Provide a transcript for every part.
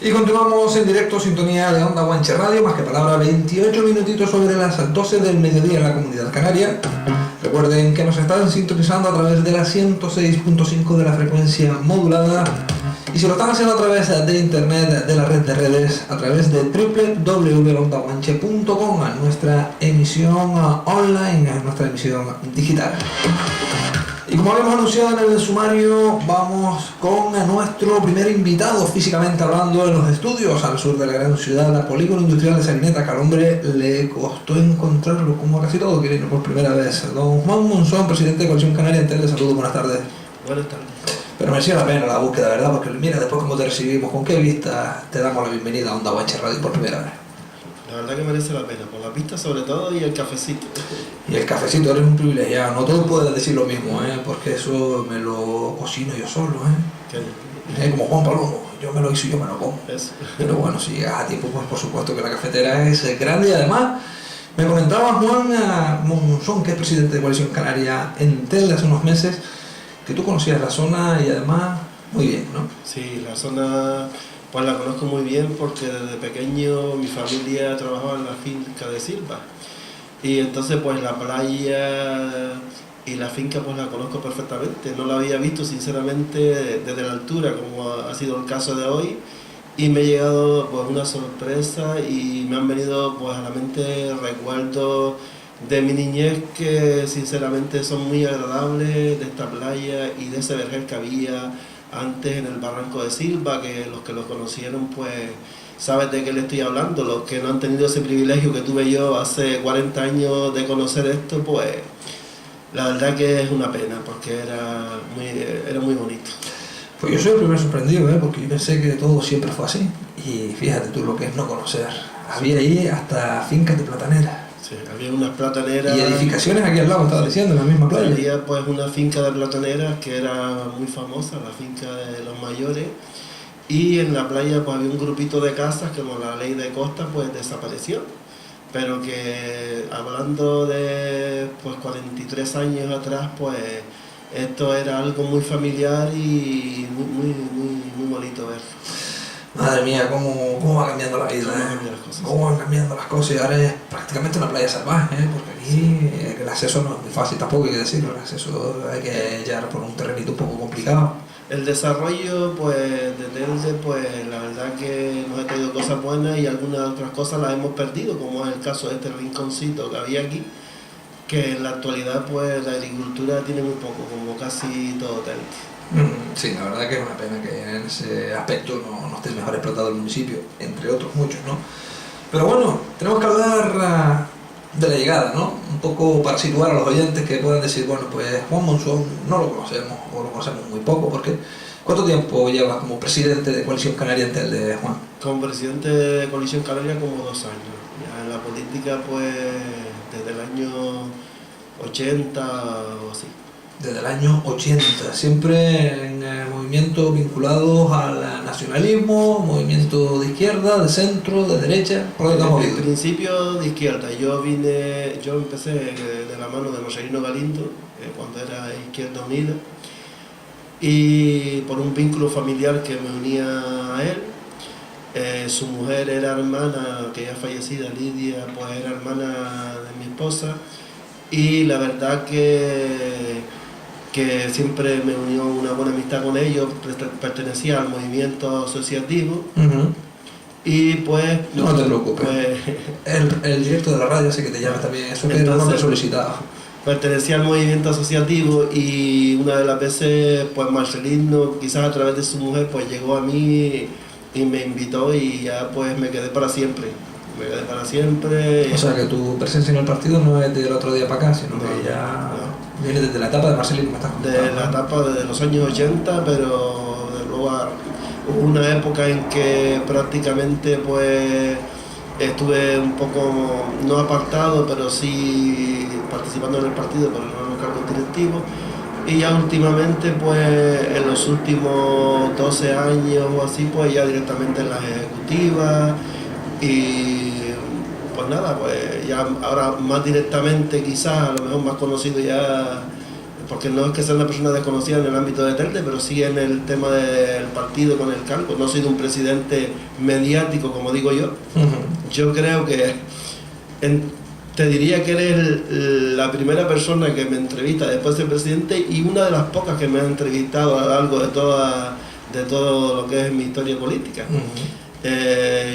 Y continuamos en directo, sintonía de Onda Guanche Radio, más que palabra, 28 minutitos sobre las 12 del mediodía en la Comunidad Canaria. Recuerden que nos están sintonizando a través de la 106.5 de la frecuencia modulada. Y si lo están haciendo a través de internet, de la red de redes, a través de www.ondaguanche.com, a nuestra emisión online, a nuestra emisión digital. Y como habíamos anunciado en el sumario, vamos con nuestro primer invitado, físicamente hablando, en los estudios al sur de la gran ciudad, la Polígono Industrial de Salineta, que al hombre le costó encontrarlo, como casi todo, que viene por primera vez. Don Juan Monzón, presidente de Coalición Canaria Entel, le saludo, buenas tardes. Buenas tardes. Pero merecía la pena la búsqueda, ¿verdad? Porque mira, después cómo te recibimos, con qué vista te damos la bienvenida a Onda Guanche Radio por primera vez. La verdad que merece la pena, por la pista sobre todo y el cafecito. Y el cafecito, eres un privilegiado, no todos pueden decir lo mismo, porque eso me lo cocino yo solo, como Juan Palomo, yo me lo hizo y yo me lo como. Eso. Pero bueno, si llegas a tiempo, pues por supuesto que la cafetera es grande. Y además, me comentaba Juan Monzón, que es presidente de Coalición Canaria Entel hace unos meses, que tú conocías la zona y además muy bien, ¿no? Sí, la zona pues la conozco muy bien porque desde pequeño mi familia trabajaba en la finca de Silva. Y entonces pues la playa y la finca pues la conozco perfectamente. No la había visto sinceramente desde la altura, como ha sido el caso de hoy. Y me ha llegado pues una sorpresa y me han venido pues a la mente recuerdos de mi niñez que sinceramente son muy agradables, de esta playa y de ese vergel que había antes en el barranco de Silva, que los que lo conocieron pues saben de qué le estoy hablando. Los que no han tenido ese privilegio que tuve yo hace 40 años de conocer esto, pues la verdad que es una pena porque era muy bonito. Pues yo soy el primer sorprendido, porque yo pensé que todo siempre fue así. Y fíjate tú lo que es no conocer. Había ahí hasta fincas de plataneras. Sí, había unas plataneras. Y edificaciones aquí al lado, me estaba diciendo, en la misma playa. Había pues una finca de plataneras que era muy famosa, la finca de los mayores. Y en la playa pues había un grupito de casas que con la ley de costa pues desapareció. Pero que hablando de pues 43 años atrás, pues esto era algo muy familiar y muy bonito ver. Madre mía, cómo va cambiando la vida, cómo van cambiando las cosas. Y ahora es prácticamente una playa salvaje, porque aquí el acceso no es muy fácil, tampoco hay que decirlo. El acceso hay que llegar por un terrenito un poco complicado. El desarrollo pues de Telde, pues la verdad que nos ha traído cosas buenas y algunas otras cosas las hemos perdido, como es el caso de este rinconcito que había aquí, que en la actualidad pues la agricultura tiene muy poco, como casi todo Telde. Sí, la verdad que es una pena que en ese aspecto no esté mejor explotado el municipio, entre otros muchos, ¿no? Pero bueno, tenemos que hablar de la llegada, ¿no? Un poco para situar a los oyentes que puedan decir, bueno, pues Juan Monzón no lo conocemos, o lo conocemos muy poco, porque ¿cuánto tiempo llevas como presidente de Coalición Canaria Entel, de Juan? Como presidente de Coalición Canaria como 2 años. Ya en la política pues desde el año 80 o así. Desde el año 80, siempre en movimientos vinculados al nacionalismo, movimiento de izquierda, de centro, de derecha, por lo que estamos viendo. En principio de izquierda, yo empecé de la mano de Marcelino Galindo, cuando era Izquierda Unida, y por un vínculo familiar que me unía a él. Su mujer era hermana, que ya fallecida, Lidia, pues era hermana de mi esposa, y la verdad que siempre me unió una buena amistad con ellos, pertenecía al movimiento asociativo. Y pues... No te preocupes, pues, el directo de la radio sé que te llama también, eso que era un nombre solicitado. Pertenecía al movimiento asociativo y una de las veces pues Marcelino, quizás a través de su mujer, pues llegó a mí y me invitó y ya pues me quedé para siempre. O sea que tu presencia en el partido no es del otro día para acá, sino que ya viene desde la etapa de Marcelino, me estás contando. De la etapa de los años 80, pero de luego hubo una época en que prácticamente pues estuve un poco, no apartado, pero sí participando en el partido, pero no en los cargos directivos. Y ya últimamente, pues en los últimos 12 años o así, pues ya directamente en las ejecutivas. Y pues nada, pues ya ahora más directamente quizás, a lo mejor más conocido ya porque no es que sea una persona desconocida en el ámbito de Telde, pero sí en el tema del partido con el cargo. No he sido un presidente mediático, como digo yo. Yo creo que te diría que eres la primera persona que me entrevista después de ser presidente y una de las pocas que me ha entrevistado a lo largo de todo lo que es mi historia política.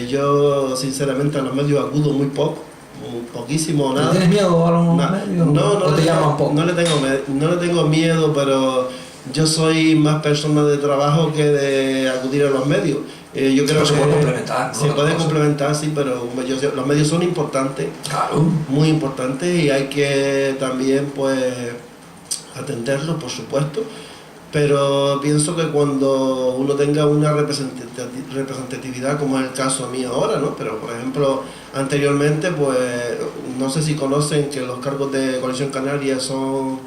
Yo sinceramente a los medios acudo muy poco, poquísimo o nada. ¿Tienes miedo a los medios? No, ¿Te llaman poco? No le tengo miedo, pero yo soy más persona de trabajo que de acudir a los medios. Yo creo que se puede complementar, ¿no? Se puede complementar, sí, pero los medios son importantes, claro, muy importantes, y hay que también pues atenderlos, por supuesto. Pero pienso que cuando uno tenga una representatividad, como es el caso mío ahora, ¿no? Pero por ejemplo, anteriormente, pues no sé si conocen que los cargos de Coalición Canaria son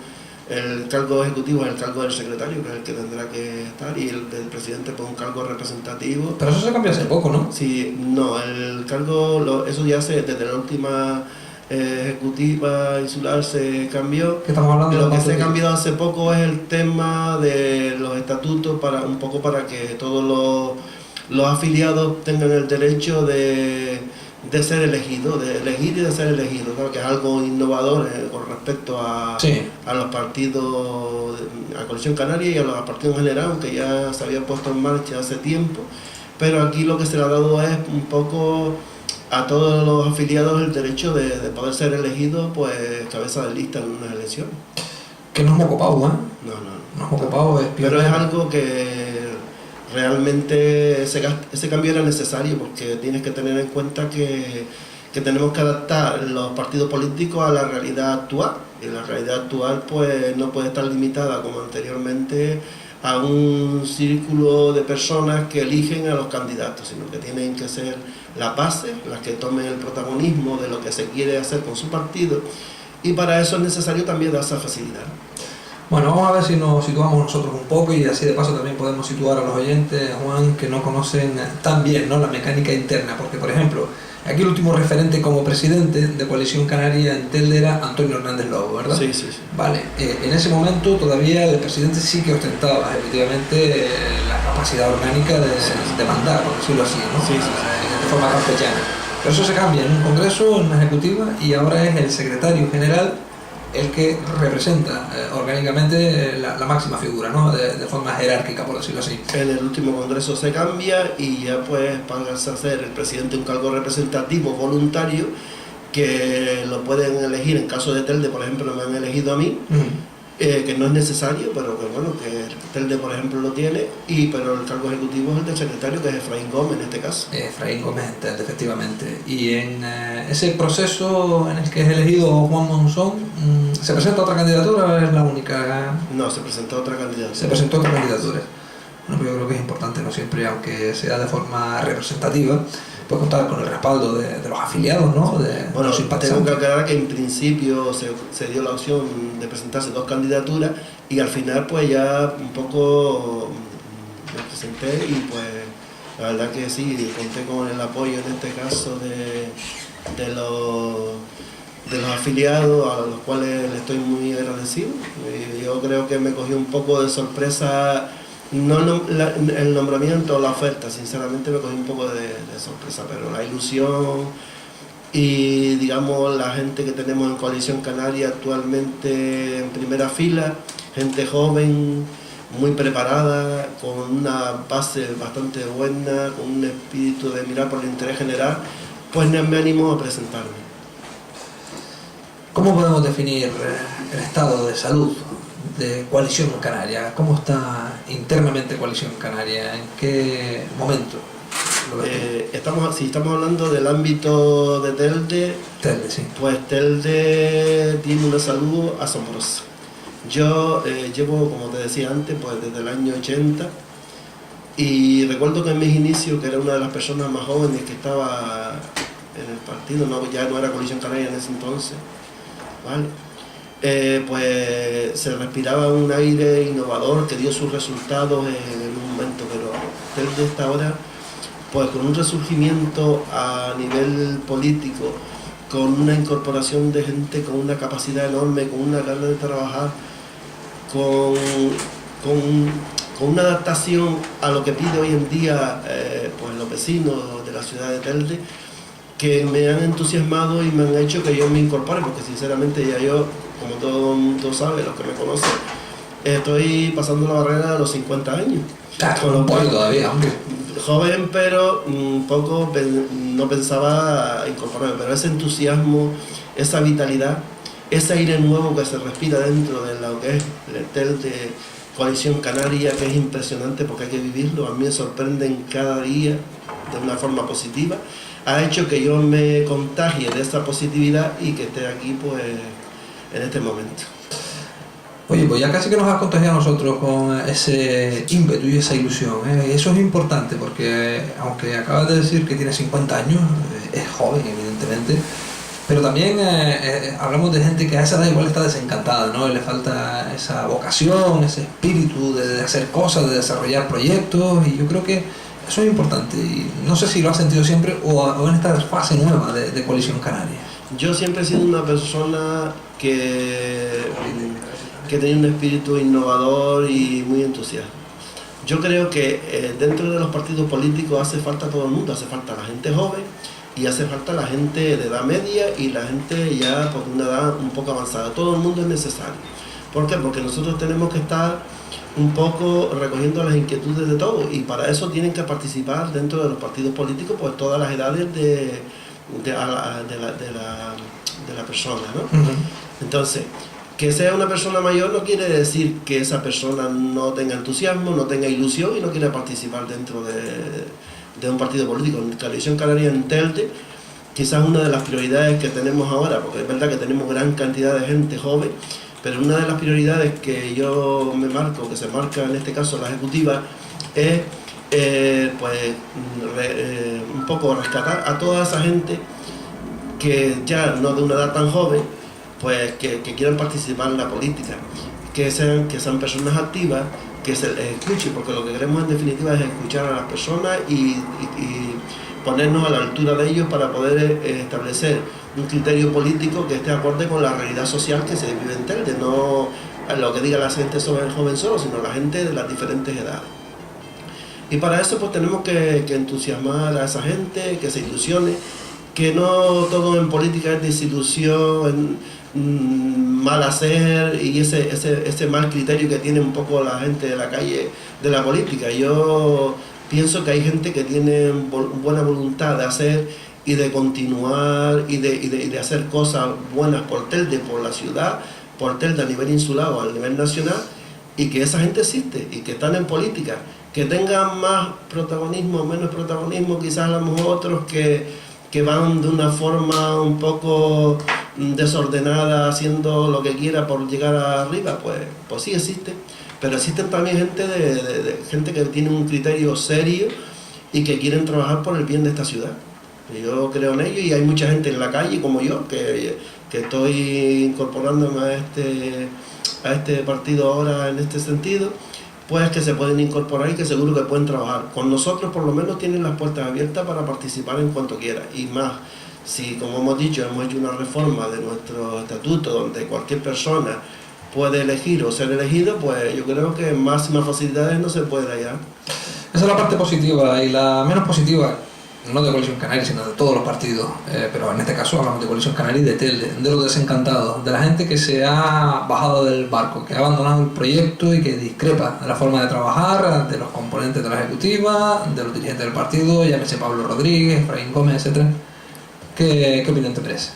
el cargo ejecutivo, es el cargo del secretario, que es el que tendrá que estar, y el del presidente, pues un cargo representativo. Pero eso se cambió hace poco, ¿no? Sí, no, el cargo, eso ya desde la última ejecutiva insular se cambió. ¿Qué estamos hablando? Lo que se ha cambiado hace poco es el tema de los estatutos, para que todos los afiliados tengan el derecho de ser elegidos, de elegir y de ser elegidos, ¿no? Que es algo innovador con respecto a los partidos, a Coalición Canaria y a los partidos en general, aunque ya se había puesto en marcha hace tiempo, pero aquí lo que se le ha dado es un poco a todos los afiliados el derecho de poder ser elegidos, pues cabeza de lista en unas elecciones. Que no es moco pavo, ¿eh? No es moco pavo, es pero es algo que realmente ese cambio era necesario, porque tienes que tener en cuenta que tenemos que adaptar los partidos políticos a la realidad actual, y la realidad actual pues no puede estar limitada como anteriormente a un círculo de personas que eligen a los candidatos, sino que tienen que ser las bases las que tomen el protagonismo de lo que se quiere hacer con su partido, y para eso es necesario también dar esa facilidad. Bueno, vamos a ver si nos situamos nosotros un poco, y así de paso también podemos situar a los oyentes, Juan, que no conocen tan bien, ¿no?, la mecánica interna, porque por ejemplo, aquí el último referente como presidente de Coalición Canaria en Telde era Antonio Hernández Lobo, ¿verdad? Sí. Vale, en ese momento todavía el presidente sí que ostentaba efectivamente la capacidad orgánica de mandar, por decirlo así, ¿no? Sí. De forma campechana. Pero eso se cambia en un congreso, en una ejecutiva, y ahora es el secretario general el que representa orgánicamente la máxima figura, ¿no?, de forma jerárquica, por decirlo así. En el último congreso se cambia y ya pues pasa a ser el presidente un cargo representativo voluntario, que lo pueden elegir. En caso de Telde, por ejemplo, me han elegido a mí, que no es necesario, pero que bueno, que Telde, por ejemplo, lo tiene, pero el cargo ejecutivo es el del secretario, que es Efraín Gómez en este caso. Efraín Gómez, efectivamente. Y en ese proceso en el que es elegido Juan Monzón, ¿se presenta otra candidatura o es la única? No, se presentó otra candidatura. Se presentó otra candidatura. Bueno, yo creo que es importante, no siempre, aunque sea de forma representativa, pues contar con el respaldo de los afiliados, ¿no? Bueno, los tengo que aclarar que en principio se dio la opción de presentarse dos candidaturas, y al final pues ya un poco me presenté, y pues la verdad que sí, conté con el apoyo en este caso de los afiliados, a los cuales le estoy muy agradecido. Yo creo que me cogió un poco de sorpresa, no el nombramiento o la oferta, sinceramente me cogió un poco de sorpresa, pero la ilusión y digamos la gente que tenemos en Coalición Canaria actualmente en primera fila, gente joven, muy preparada, con una base bastante buena, con un espíritu de mirar por el interés general, pues me animó a presentarme. ¿Cómo podemos definir el estado de salud de Coalición Canaria? ¿Cómo está internamente Coalición Canaria? ¿En qué momento? Si estamos hablando del ámbito de Telde, sí. Pues Telde tiene una salud asombrosa. Yo llevo, como te decía antes, pues desde el año 80, y recuerdo que en mis inicios, que era una de las personas más jóvenes que estaba en el partido, ya no era Coalición Canaria en ese entonces, ¿vale? Pues se respiraba un aire innovador que dio sus resultados en un momento, pero Telde está ahora pues con un resurgimiento a nivel político, con una incorporación de gente con una capacidad enorme, con una ganas de trabajar, con, con, con una adaptación a lo que pide hoy en día pues los vecinos de la ciudad de Telde, que me han entusiasmado y me han hecho que yo me incorpore, porque sinceramente ya yo, como todo el mundo sabe, los que me conocen, estoy pasando la barrera de los 50 años. Claro, un poco todavía, hombre. Joven, pero no pensaba incorporarme, pero ese entusiasmo, esa vitalidad, ese aire nuevo que se respira dentro de lo que es el Telde Coalición Canaria, que es impresionante porque hay que vivirlo, a mí me sorprenden cada día de una forma positiva, ha hecho que yo me contagie de esa positividad y que esté aquí pues en este momento. Oye, pues ya casi que nos has contagiado a nosotros con ese ímpetu y esa ilusión, ¿eh? Eso es importante porque, aunque acabas de decir que tiene 50 años, es joven evidentemente, pero también hablamos de gente que a esa edad igual está desencantada, ¿no? Y le falta esa vocación, ese espíritu de hacer cosas, de desarrollar proyectos, y yo creo que eso es importante. Y no sé si lo has sentido siempre o en esta fase nueva de Coalición Canaria. Yo siempre he sido una persona que tenía un espíritu innovador y muy entusiasta. Yo creo que dentro de los partidos políticos hace falta todo el mundo, hace falta la gente joven y hace falta la gente de edad media y la gente ya por una edad un poco avanzada. Todo el mundo es necesario. ¿Por qué? Porque nosotros tenemos que estar un poco recogiendo las inquietudes de todos y para eso tienen que participar dentro de los partidos políticos pues todas las edades de la persona, ¿no? Uh-huh. Entonces, que sea una persona mayor no quiere decir que esa persona no tenga entusiasmo, no tenga ilusión y no quiera participar dentro de un partido político. En Coalición Canaria en Telde, quizás una de las prioridades que tenemos ahora, porque es verdad que tenemos gran cantidad de gente joven, pero una de las prioridades que yo me marco, que se marca en este caso la ejecutiva, es un poco rescatar a toda esa gente que ya no de una edad tan joven, pues que quieran participar en la política, que sean personas activas, que se les escuche, porque lo que queremos en definitiva es escuchar a las personas y ponernos a la altura de ellos para poder establecer un criterio político que esté acorde con la realidad social que se vive en Telde, no lo que diga la gente sobre el joven solo, sino la gente de las diferentes edades. Y para eso pues tenemos que entusiasmar a esa gente, que se ilusione, que no todo en política es desilusión, mal hacer y ese mal criterio que tiene un poco la gente de la calle de la política. Yo pienso que hay gente que tiene buena voluntad de hacer y de continuar y de hacer cosas buenas por Telde, por la ciudad, por Telde a nivel insular o a nivel nacional, y que esa gente existe y que están en política, que tengan más protagonismo o menos protagonismo, quizás a lo mejor otros que van de una forma un poco desordenada, haciendo lo que quiera por llegar arriba, pues sí existe, pero existen también gente que tiene un criterio serio y que quieren trabajar por el bien de esta ciudad. Yo creo en ello y hay mucha gente en la calle como yo que estoy incorporándome a este partido ahora en este sentido, pues que se pueden incorporar y que seguro que pueden trabajar. Con nosotros por lo menos tienen las puertas abiertas para participar en cuanto quieran. Y más, si como hemos dicho, hemos hecho una reforma de nuestro estatuto donde cualquier persona puede elegir o ser elegido, pues yo creo que máximas facilidades no se puede hallar. Esa es la parte positiva y la menos positiva, no de Coalición Canaria, sino de todos los partidos, pero en este caso hablamos de Coalición Canaria y de Telde, de los desencantados, de la gente que se ha bajado del barco, que ha abandonado el proyecto y que discrepa de la forma de trabajar, de los componentes de la ejecutiva, de los dirigentes del partido, llámese Pablo Rodríguez, Efraín Gómez, etc. ¿Qué opinión te merece?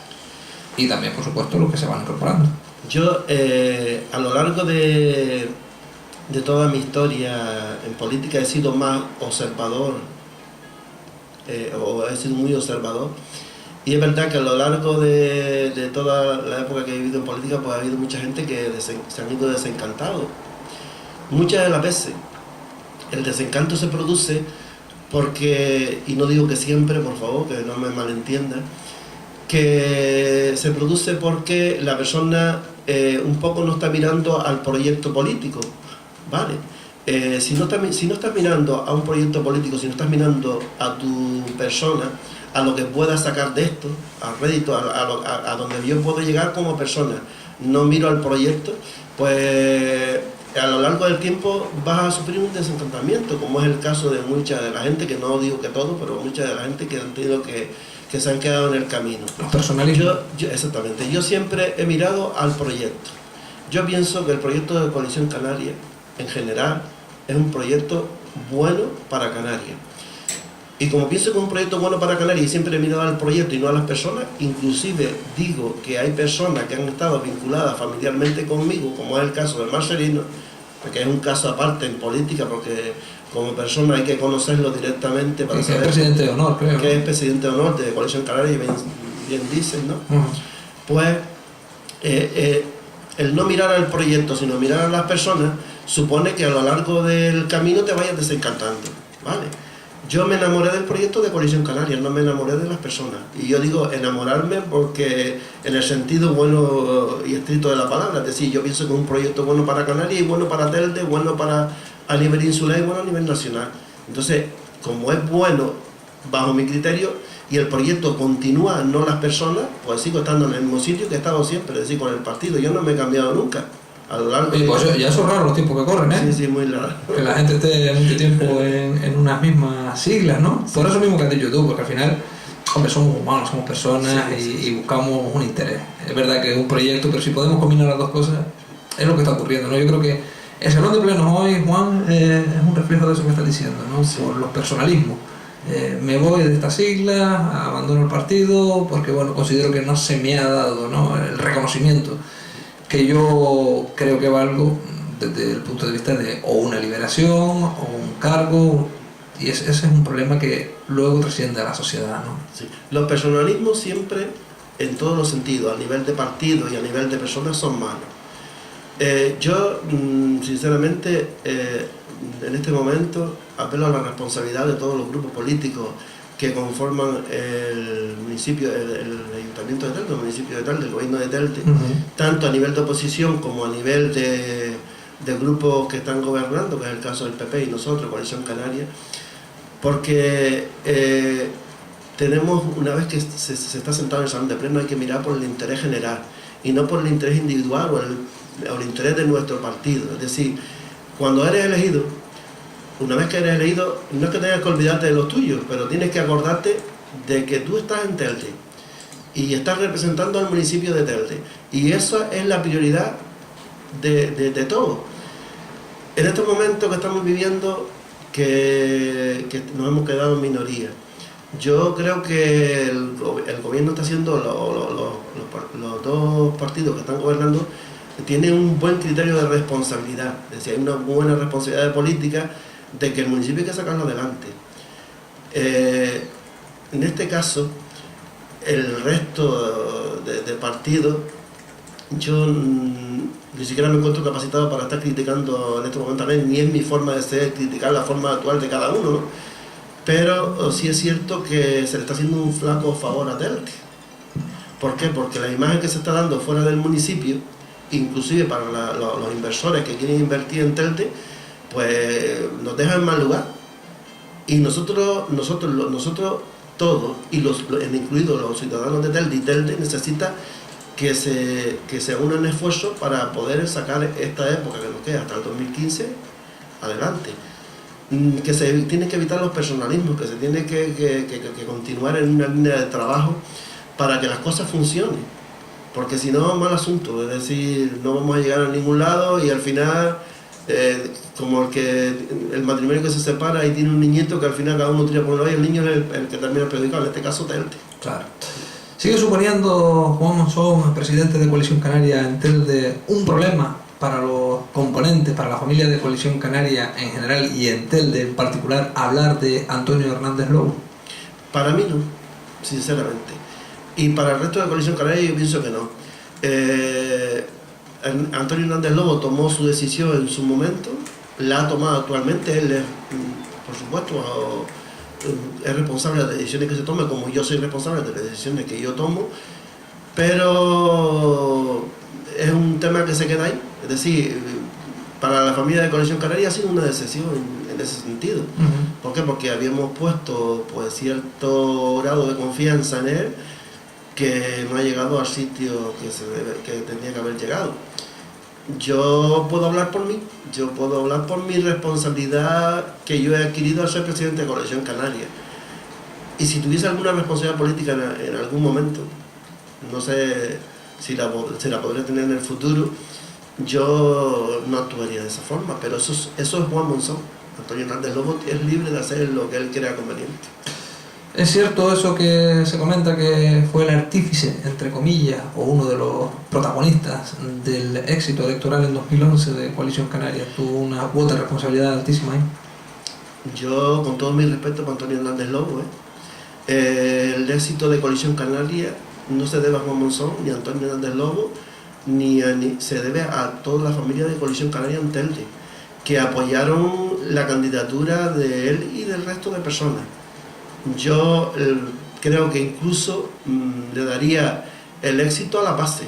Y también, por supuesto, los que se van incorporando. Yo, a lo largo de toda mi historia en política, he sido más observador, o he sido muy observador, y es verdad que a lo largo de toda la época que he vivido en política, pues ha habido mucha gente que se han ido desencantados. Muchas de las veces el desencanto se produce porque, y no digo que siempre, por favor, que no me malentiendan, que se produce porque la persona un poco no está mirando al proyecto político, ¿vale? Si no estás mirando a un proyecto político, si no estás mirando a tu persona, a lo que puedas sacar de esto, al rédito, a donde yo puedo llegar como persona, no miro al proyecto, pues a lo largo del tiempo vas a sufrir un desencantamiento, como es el caso de mucha de la gente, que no digo que todo, pero mucha de la gente que han tenido que se han quedado en el camino. Los personalismos. Exactamente, yo siempre he mirado al proyecto. Yo pienso que el proyecto de Coalición Canaria, en general, es un proyecto bueno para Canarias. Y como pienso que es un proyecto bueno para Canarias y siempre he mirado al proyecto y no a las personas, inclusive digo que hay personas que han estado vinculadas familiarmente conmigo, como es el caso de Marcelino, que es un caso aparte en política, porque como persona hay que conocerlo directamente para saber que es presidente de honor, creo. Que es presidente de honor de Coalición Canaria, y bien dicen, ¿no? Pues el no mirar al proyecto, sino mirar a las personas, supone que a lo largo del camino te vayas desencantando, ¿vale? Yo me enamoré del proyecto de Coalición Canaria, no me enamoré de las personas. Y yo digo enamorarme porque en el sentido bueno y estricto de la palabra, es decir, yo pienso que es un proyecto bueno para Canarias y bueno para Telde, bueno para a nivel insular y bueno a nivel nacional. Entonces, como es bueno bajo mi criterio y el proyecto continúa, no las personas, pues sigo estando en el mismo sitio que he estado siempre, es decir, con el partido. Yo no me he cambiado nunca. A lo largo pues ya son raros los tiempos que corren, ¿eh? Sí, muy raro. Que la gente esté mucho tiempo en unas mismas siglas, ¿no? Por eso mismo que has dicho tú, porque al final, hombre, somos humanos, somos personas y buscamos un interés. Es verdad que es un proyecto, pero si podemos combinar las dos cosas, es lo que está ocurriendo, ¿no? Yo creo que el Salón de Plenos hoy, Juan, es un reflejo de eso que estás diciendo, ¿no? Sí. Por los personalismos. Me voy de esta sigla, abandono el partido, porque bueno, considero que no se me ha dado, ¿no?, el reconocimiento que yo creo que valgo desde el punto de vista de o una liberación o un cargo, y ese es un problema que luego trasciende a la sociedad, ¿no? Sí. Los personalismos siempre, en todos los sentidos, a nivel de partido y a nivel de personas, son malos. Yo, sinceramente, en este momento apelo a la responsabilidad de todos los grupos políticos que conforman el municipio, el ayuntamiento de Telde, el municipio de Telde, el gobierno de Telde, tanto a nivel de oposición como a nivel de grupos que están gobernando, que es el caso del PP y nosotros, Coalición Canaria, porque tenemos, una vez que se está sentado en el salón de pleno, hay que mirar por el interés general y no por el interés individual o el interés de nuestro partido. Es decir, cuando eres elegido, una vez que eres elegido, no es que tengas que olvidarte de los tuyos, pero tienes que acordarte de que tú estás en Telde y estás representando al municipio de Telde, y esa es la prioridad de todo. En estos momentos que estamos viviendo, que nos hemos quedado en minoría, yo creo que el gobierno está haciendo, los dos partidos que están gobernando tienen un buen criterio de responsabilidad, es decir, hay una buena responsabilidad de política de que el municipio hay que sacarlo adelante. En este caso, el resto de partidos, yo ni siquiera me encuentro capacitado para estar criticando en este momento, ni es mi forma de ser criticar la forma actual de cada uno, ¿no? Pero sí es cierto que se le está haciendo un flaco favor a Telde. ¿Por qué? Porque la imagen que se está dando fuera del municipio, inclusive para los inversores que quieren invertir en Telde, pues nos deja en mal lugar. Y nosotros todos, y incluidos los ciudadanos de Telde, y Telde necesita que se unan esfuerzos para poder sacar esta época que nos queda hasta el 2015 adelante. Que se tiene que evitar los personalismos, que se tiene que continuar en una línea de trabajo para que las cosas funcionen, porque si no, mal asunto, es decir, no vamos a llegar a ningún lado y al final, como el matrimonio que se separa y tiene un niñito que al final cada uno tira por un lado y el niño es el que termina perjudicado, en este caso Telde. Claro. ¿Sigue suponiendo, Juan Monzón, presidente de Coalición Canaria, en Telde, un problema para los componentes, para la familia de Coalición Canaria en general y en Telde en particular, hablar de Antonio Hernández Lobo? Para mí no, sinceramente. Y para el resto de Coalición Canaria yo pienso que no. Antonio Hernández Lobo tomó su decisión en su momento, la ha tomado actualmente, él es, por supuesto, es responsable de las decisiones que se tomen, como yo soy responsable de las decisiones que yo tomo, pero es un tema que se queda ahí. Es decir, para la familia de Coalición Canaria ha sido una decisión en ese sentido. ¿Por qué? Porque habíamos puesto pues cierto grado de confianza en él, que no ha llegado al sitio que tenía que haber llegado. Yo puedo hablar por mí, yo puedo hablar por mi responsabilidad que yo he adquirido al ser presidente de Coalición Canaria. Y si tuviese alguna responsabilidad política en algún momento, no sé si la podría tener en el futuro, yo no actuaría de esa forma, pero eso es Juan Monzón. Antonio Hernández Lobo es libre de hacer lo que él crea conveniente. Es cierto eso que se comenta, que fue el artífice, entre comillas, o uno de los protagonistas del éxito electoral en 2011 de Coalición Canaria. Tuvo una cuota de responsabilidad altísima ahí. Yo, con todo mi respeto para Antonio Hernández Lobo, el éxito de Coalición Canaria no se debe a Juan Monzón, ni a Antonio Hernández Lobo, ni se debe a toda la familia de Coalición Canaria en Telde, que apoyaron la candidatura de él y del resto de personas. Yo creo que incluso le daría el éxito a la base.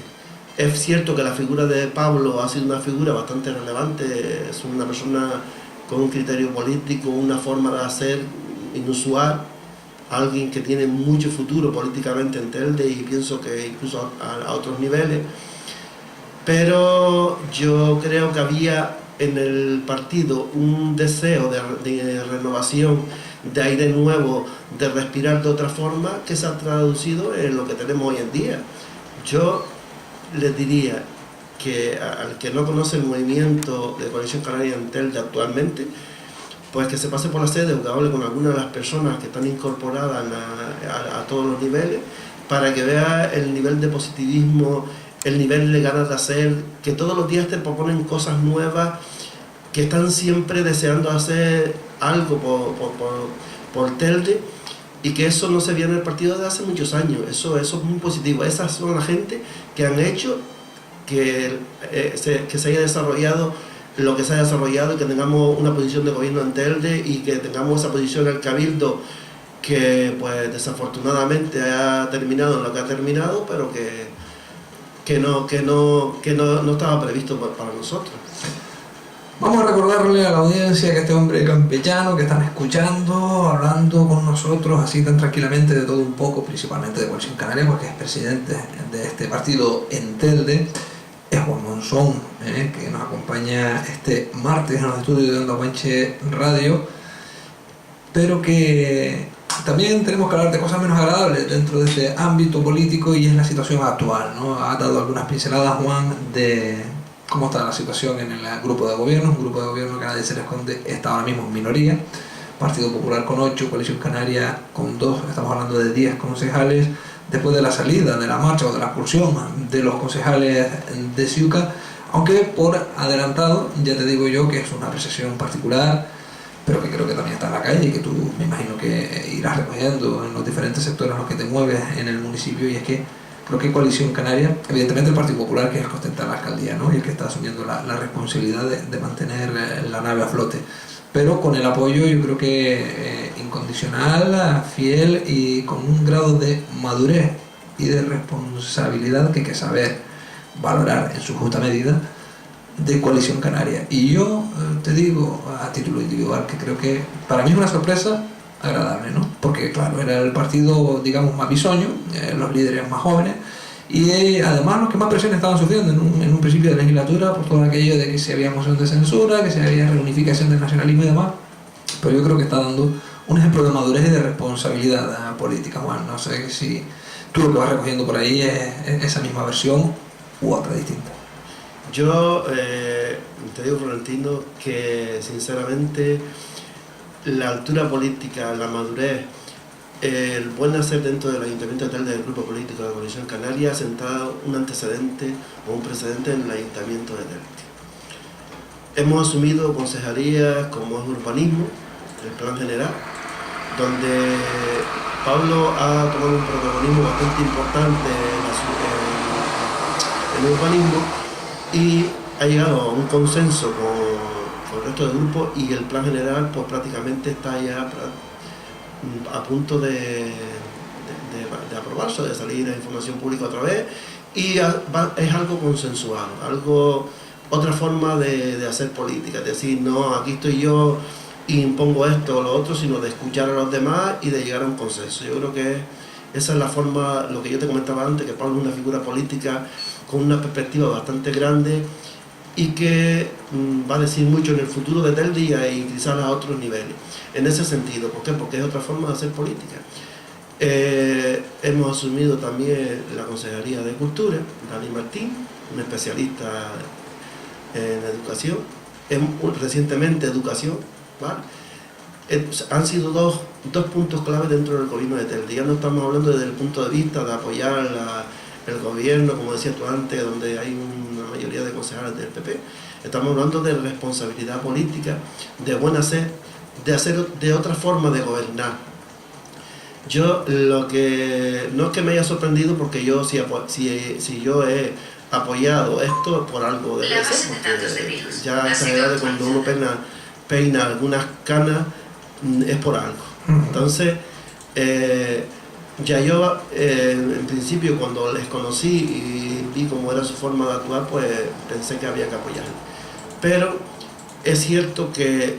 Es cierto que la figura de Pablo ha sido una figura bastante relevante, es una persona con un criterio político, una forma de hacer inusual, alguien que tiene mucho futuro políticamente en Telde y pienso que incluso a otros niveles, pero yo creo que había en el partido un deseo de renovación, de aire nuevo, de respirar de otra forma, que se ha traducido en lo que tenemos hoy en día. Yo les diría que al que no conoce el movimiento de Coalición Canaria en Telde actualmente, pues que se pase por la sede o que hable con alguna de las personas que están incorporadas a todos los niveles, para que vea el nivel de positivismo, el nivel de ganas de hacer, que todos los días te proponen cosas nuevas, que están siempre deseando hacer algo por Telde, y que eso no se vio en el partido desde hace muchos años. Eso es muy positivo. Esas son la gente que han hecho que se haya desarrollado lo que se haya desarrollado, y que tengamos una posición de gobierno en Telde, y que tengamos esa posición en el Cabildo, que pues desafortunadamente ha terminado en lo que ha terminado, pero que no estaba previsto para nosotros. Vamos a recordarle a la audiencia que este hombre campechano que están escuchando, hablando con nosotros así tan tranquilamente de todo un poco, principalmente de Coalición Canaria, porque es presidente de este partido en Telde, es Juan Monzón, que nos acompaña este martes en los estudios de Onda Guanche Radio, pero que también tenemos que hablar de cosas menos agradables dentro de este ámbito político, y es la situación actual, ¿no? Ha dado algunas pinceladas, Juan, de cómo está la situación en el grupo de gobierno, un grupo de gobierno que a nadie se le esconde está ahora mismo en minoría, Partido Popular con 8, Coalición Canaria con 2, estamos hablando de 10 concejales, después de la salida, de la marcha o de la expulsión de los concejales de Ciuca, aunque por adelantado, ya te digo yo que es una apreciación particular, pero que creo que también está en la calle y que tú me imagino que irás recogiendo en los diferentes sectores en los que te mueves en el municipio, y es que creo que Coalición Canaria, evidentemente el Partido Popular, que es el que ostenta la alcaldía, ¿no? Y el que está asumiendo la responsabilidad de mantener la nave a flote, pero con el apoyo yo creo que incondicional, fiel y con un grado de madurez y de responsabilidad que hay que saber valorar en su justa medida, de Coalición Canaria. Y yo te digo a título individual que creo que para mí es una sorpresa agradable, ¿no? Porque claro, era el partido, digamos, más bisoño, los líderes más jóvenes, y además los que más presión estaban sufriendo en un principio de legislatura por todo aquello de que si había moción de censura, que si había reunificación del nacionalismo y demás. Pero yo creo que está dando un ejemplo de madurez y de responsabilidad política, Juan. No sé si tú lo que vas recogiendo por ahí es esa misma versión u otra distinta. Yo te digo, Florentino, que sinceramente la altura política, la madurez, el buen hacer dentro del Ayuntamiento de Telde del Grupo Político de Coalición Canaria ha sentado un antecedente o un precedente en el Ayuntamiento de Telde. Hemos asumido concejalías como es urbanismo, el plan general, donde Pablo ha tomado un protagonismo bastante importante en el urbanismo, y ha llegado a un consenso con el resto del grupo, y el plan general pues prácticamente está ya a punto de aprobarse, de salir a información pública otra vez, y es algo consensuado, otra forma de hacer política, es decir, no aquí estoy yo y impongo esto o lo otro, sino de escuchar a los demás y de llegar a un consenso. Yo creo que Esa es la forma, lo que yo te comentaba antes, que Pablo es una figura política con una perspectiva bastante grande y que va a decir mucho en el futuro de Telde y quizás a otros niveles. En ese sentido, ¿por qué? Porque es otra forma de hacer política. Hemos asumido también la Consejería de Cultura, Dani Martín, un especialista en educación, recientemente educación, ¿vale? Han sido dos puntos clave dentro del gobierno de Telde. Ya no estamos hablando desde el punto de vista de apoyar el gobierno, como decías tú antes, donde hay una mayoría de concejales del PP. Estamos hablando de responsabilidad política, de buen hacer, de hacer de otra forma de gobernar. Yo lo que no es que me haya sorprendido, porque yo si yo he apoyado esto por algo de ser, porque ya a esta edad de cuando uno peina algunas canas es por algo. Entonces ya yo en principio cuando les conocí y vi cómo era su forma de actuar, pues pensé que había que apoyarlo. Pero es cierto que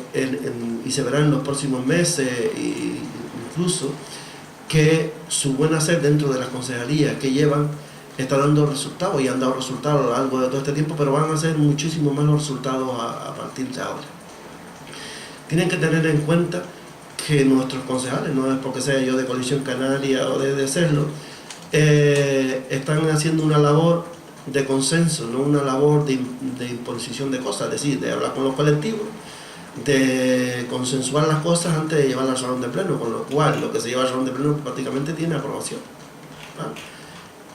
y se verá en los próximos meses incluso que su buen hacer dentro de las concejalías que llevan está dando resultados y han dado resultados a lo largo de todo este tiempo, pero van a ser muchísimo más los resultados a partir de ahora. Tienen que tener en cuenta que nuestros concejales, no es porque sea yo de Coalición Canaria o de serlo, están haciendo una labor de consenso, no una labor de imposición de cosas, es decir, de hablar con los colectivos, de consensuar las cosas antes de llevarlas al salón de pleno, con lo cual lo que se lleva al salón de pleno prácticamente tiene aprobación, ¿vale?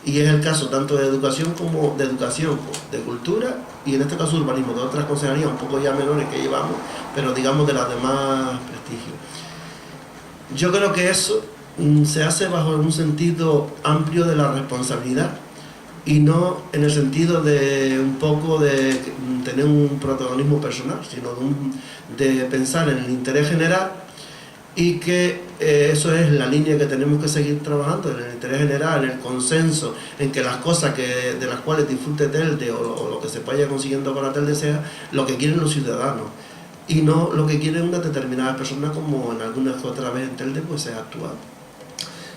Y es el caso tanto de educación como de cultura y en este caso urbanismo, de otras consejerías un poco ya menores que llevamos, pero digamos de las demás prestigio. Yo creo que eso se hace bajo un sentido amplio de la responsabilidad y no en el sentido de un poco de tener un protagonismo personal, sino de pensar en el interés general y que eso es la línea que tenemos que seguir trabajando, en el interés general, en el consenso, en que las cosas de las cuales disfrute Telde o lo que se vaya consiguiendo para Telde sea lo que quieren los ciudadanos y no lo que quieren unas determinadas personas, como en algunas otras veces en Telde pues se ha actuado.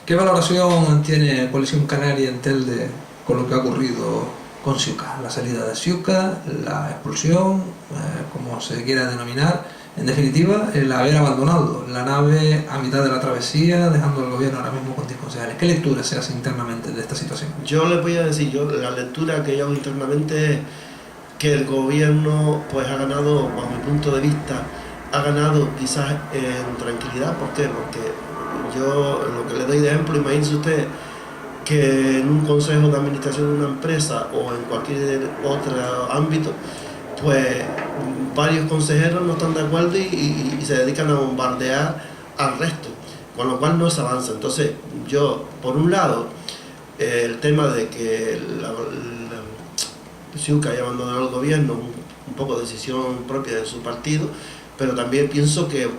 ¿Qué valoración tiene Coalición Canaria en Telde con lo que ha ocurrido con Siuca? La salida de Siuca, la expulsión, como se quiera denominar, en definitiva, el haber abandonado la nave a mitad de la travesía, dejando al gobierno ahora mismo con 10 concejales. ¿Qué lectura se hace internamente de esta situación? Yo les voy a decir, la lectura que yo hago internamente es que el gobierno pues ha ganado, bajo mi punto de vista, ha ganado quizás en tranquilidad. ¿Por qué? Porque yo lo que le doy de ejemplo, imagínense usted que en un consejo de administración de una empresa o en cualquier otro ámbito, pues varios consejeros no están de acuerdo y se dedican a bombardear al resto, con lo cual no se avanza. Entonces yo, por un lado, el tema de que Siuca haya abandonado el gobierno, un poco decisión propia de su partido, pero también pienso que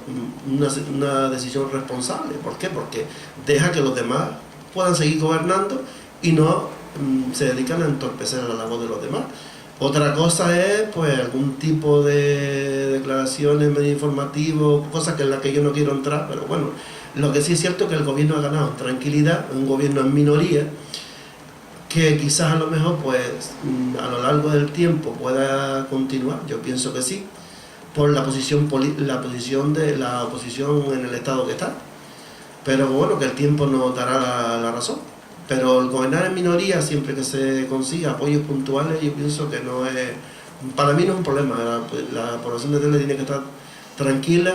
una decisión responsable. ¿Por qué? Porque deja que los demás puedan seguir gobernando y no se dedican a entorpecer la labor de los demás. Otra cosa es pues algún tipo de declaraciones medio informativos, cosas en las que yo no quiero entrar, pero bueno, lo que sí es cierto es que el gobierno ha ganado tranquilidad, un gobierno en minoría, que quizás a lo mejor pues a lo largo del tiempo pueda continuar, yo pienso que sí, por la posición de la oposición en el estado que está, pero bueno, que el tiempo nos dará la razón. Pero el gobernar en minoría, siempre que se consiga apoyos puntuales, yo pienso que no es, para mí no es un problema. La población de Telde tiene que estar tranquila,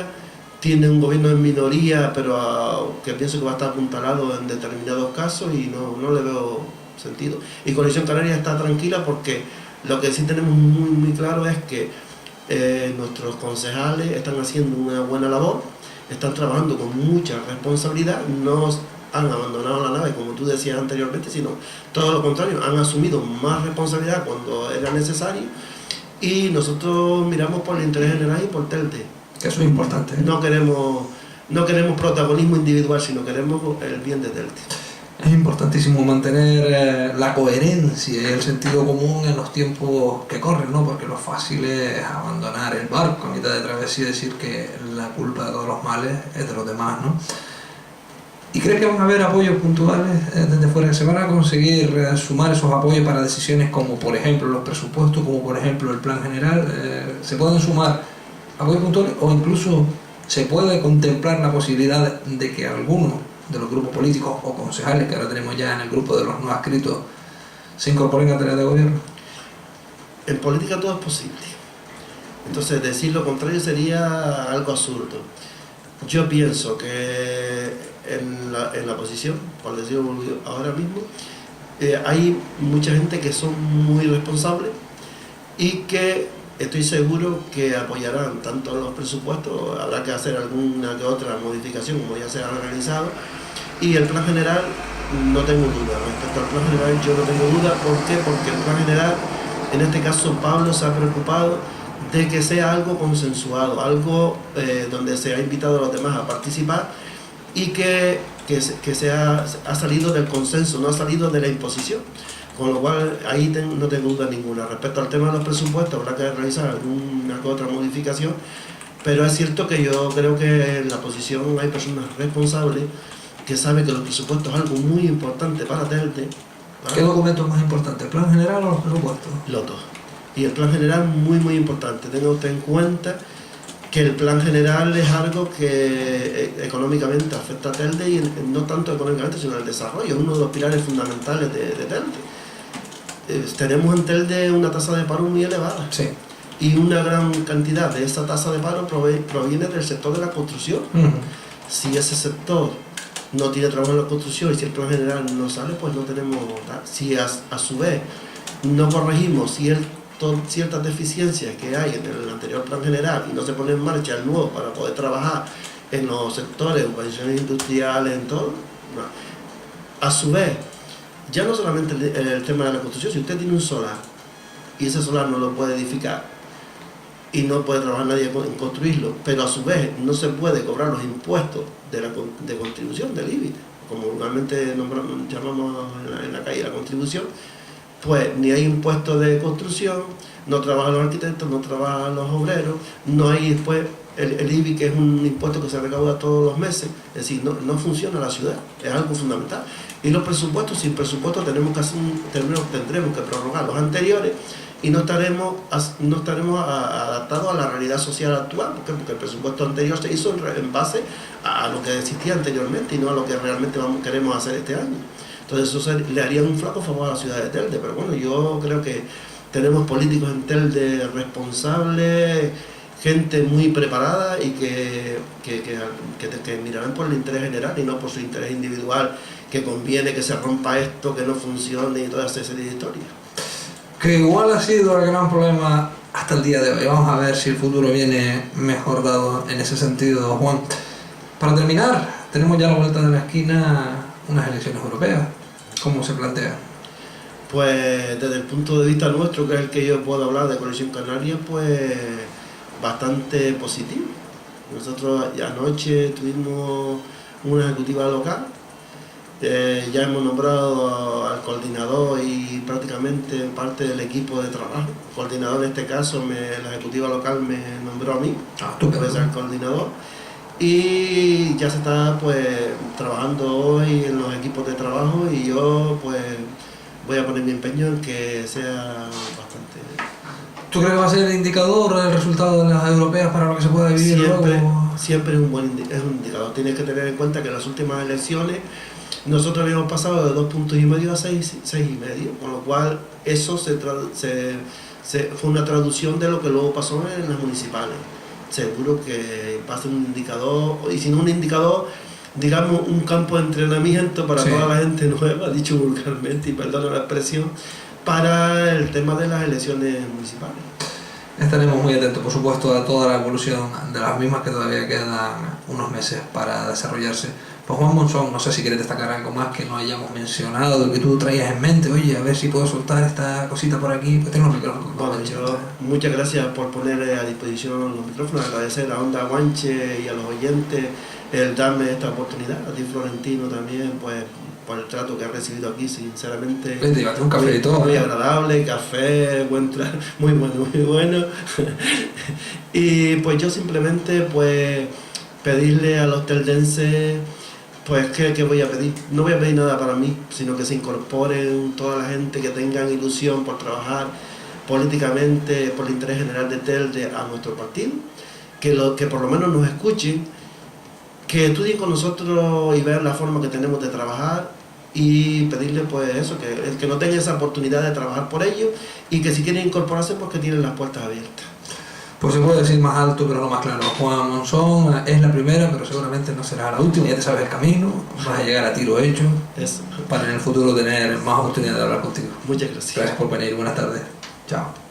tiene un gobierno en minoría, pero que pienso que va a estar apuntalado en determinados casos y no le veo sentido. Y Coalición Canaria está tranquila porque lo que sí tenemos muy claro es que nuestros concejales están haciendo una buena labor, están trabajando con mucha responsabilidad, no han abandonado la nave, como tú decías anteriormente, sino todo lo contrario, han asumido más responsabilidad cuando era necesario y nosotros miramos por el interés general y por Telde. Eso es importante. No queremos protagonismo individual, sino queremos el bien de Telde. Es importantísimo mantener la coherencia y el sentido común en los tiempos que corren, ¿no? Porque lo fácil es abandonar el barco a mitad de travesía y decir que la culpa de todos los males es de los demás, ¿no? ¿Y crees que van a haber apoyos puntuales desde fuera? ¿Que se van a conseguir sumar esos apoyos para decisiones como por ejemplo los presupuestos, como por ejemplo el plan general? ¿Se pueden sumar apoyos puntuales o incluso se puede contemplar la posibilidad de que algunos de los grupos políticos o concejales que ahora tenemos ya en el grupo de los no adscritos se incorporen a tareas de gobierno? En política todo es posible. Entonces decir lo contrario sería algo absurdo. Yo pienso que en la oposición, por decirlo ahora mismo, hay mucha gente que son muy responsables y que estoy seguro que apoyarán tanto los presupuestos, habrá que hacer alguna que otra modificación como ya se ha realizado, y el plan general no tengo duda. Respecto al plan general yo no tengo duda. ¿Por qué? Porque el plan general, en este caso Pablo se ha preocupado de que sea algo consensuado, algo donde se ha invitado a los demás a participar y que ha salido del consenso, no ha salido de la imposición. Con lo cual ahí no tengo duda ninguna. Respecto al tema de los presupuestos, habrá que realizar alguna que otra modificación, pero es cierto que yo creo que en la oposición hay personas responsables que saben que los presupuestos es algo muy importante para Telde. ¿Qué documento es más importante, el plan general o los presupuestos? Los dos. Y el plan general muy importante. Tenga usted en cuenta que el plan general es algo que económicamente afecta a Telde, y no tanto económicamente sino el desarrollo, es uno de los pilares fundamentales de Telde. Tenemos en Telde una tasa de paro muy elevada, sí, y una gran cantidad de esa tasa de paro proviene del sector de la construcción. Si ese sector no tiene trabajo en la construcción y si el plan general no sale, pues no tenemos. Si a su vez no corregimos ciertas deficiencias que hay en el anterior plan general y no se pone en marcha el nuevo para poder trabajar en los sectores, urbanizaciones industriales, en todo, no. A su vez, ya no solamente el tema de la construcción, si usted tiene un solar y ese solar no lo puede edificar y no puede trabajar nadie en construirlo, pero a su vez no se puede cobrar los impuestos de contribución del IBI, como normalmente llamamos en la calle la contribución, pues ni hay impuestos de construcción, no trabajan los arquitectos, no trabajan los obreros, no hay después el IBI, que es un impuesto que se recauda todos los meses. Es decir, no funciona la ciudad, es algo fundamental. Y los presupuestos, sin presupuesto tendremos que prorrogar los anteriores y no estaremos adaptados a la realidad social actual. ¿Por qué? Porque el presupuesto anterior se hizo en base a lo que existía anteriormente y no a lo que realmente queremos hacer este año. Entonces eso le haría un flaco favor a la ciudad de Telde. Pero bueno, yo creo que tenemos políticos en Telde responsables, gente muy preparada y que mirarán por el interés general y no por su interés individual, que conviene que se rompa esto, que no funcione y toda esa serie de historias. Que igual ha sido el gran problema hasta el día de hoy. Vamos a ver si el futuro viene mejor dado en ese sentido, Juan. Para terminar, tenemos ya a la vuelta de la esquina unas elecciones europeas. ¿Cómo se plantea? Pues desde el punto de vista nuestro, que es el que yo puedo hablar de Coalición Canaria, pues bastante positivo. Nosotros anoche tuvimos una ejecutiva local, ya hemos nombrado al coordinador y prácticamente parte del equipo de trabajo. El coordinador en este caso, la ejecutiva local me nombró a mí, para ser el coordinador. Y ya se está pues trabajando hoy en los equipos de trabajo y yo pues voy a poner mi empeño en que sea bastante. ¿Tú crees que va a ser el indicador el resultado de las europeas para lo que se pueda vivir luego? Siempre es un indicador. Tienes que tener en cuenta que en las últimas elecciones nosotros habíamos pasado de 2,5 puntos a 6,5, con lo cual eso fue una traducción de lo que luego pasó en las municipales. Seguro que va a ser un indicador, y si no un indicador, digamos un campo de entrenamiento para toda la gente nueva, dicho vulgarmente, y perdona la expresión, para el tema de las elecciones municipales. Estaremos muy atentos, por supuesto, a toda la evolución de las mismas, que todavía quedan unos meses para desarrollarse. Pues Juan Monzón, no sé si quieres destacar algo más que no hayamos mencionado, que tú traías en mente. Oye, a ver si puedo soltar esta cosita por aquí, pues tengo los micrófonos. Bueno, muchas gracias por poner a disposición los micrófonos, agradecer a Onda Guanche y a los oyentes el darme esta oportunidad, a ti Florentino también, pues por el trato que has recibido aquí, sinceramente. Un café y todo. Muy agradable, café, muy bueno. Y pues yo simplemente pues pedirle a los teldenses Pues, ¿qué voy a pedir? No voy a pedir nada para mí, sino que se incorporen toda la gente que tengan ilusión por trabajar políticamente por el interés general de Telde a nuestro partido, que por lo menos nos escuchen, que estudien con nosotros y vean la forma que tenemos de trabajar y pedirle pues eso, que no tengan esa oportunidad de trabajar por ellos y que si quieren incorporarse pues que tienen las puertas abiertas. Pues se puede decir más alto, pero no más claro. Juan Monzón es la primera, pero seguramente no será la última. Ya te sabes el camino, vas a llegar a tiro hecho. Eso. Para en el futuro tener más oportunidad de hablar contigo. Muchas gracias. Gracias por venir. Buenas tardes. Chao.